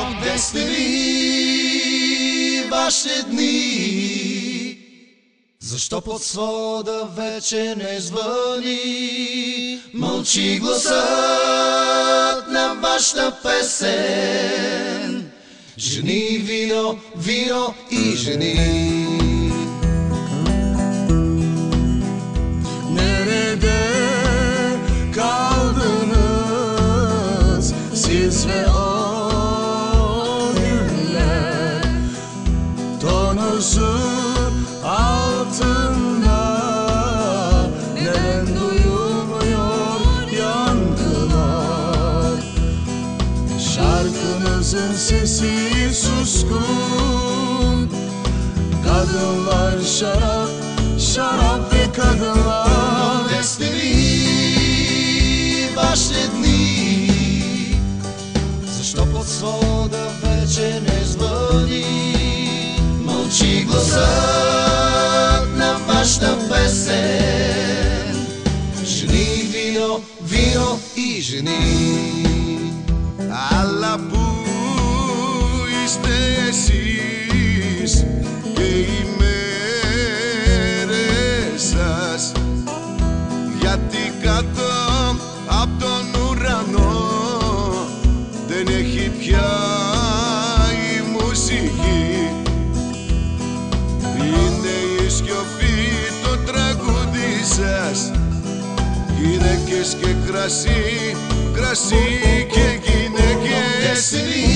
Къде сте ви вашите дни? Защо под свода вече не звъни? Мълчи гласът на вашата песен. Жени, вино, вино и жени. Nerede kaldınız siz ve o günler? Tonuzun altında neden duyulmuyor yankılar? Şarkınızın sesi suskun. Kadınlar şarap, şarap ve kadınlar. Къде сте ви вашите дни? Защо под свода вече не звъни? Мълчи гласът на вашата песен. Жени, вино, вино и жени. Αλλά πού είστε εσείς και οι μέρες σας? Γιατί κάτω απ' τον ουρανό δεν έχει πια η μουσική. Είναι η σιωπή το τραγούδι σας. Γυναίκες και κρασί, κρασί και γυναίκες. Къде сте ви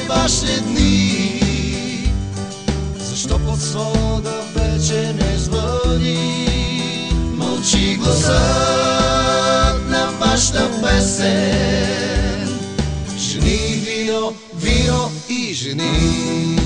вашите дни? Защо под свода вече не звъни? Мълчи гласът на вашата песен. Жени, вино, вино и жени.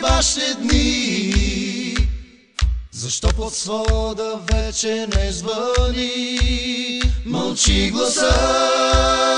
Вашите дни? Защо под свода вече не звъни? Мълчи гласът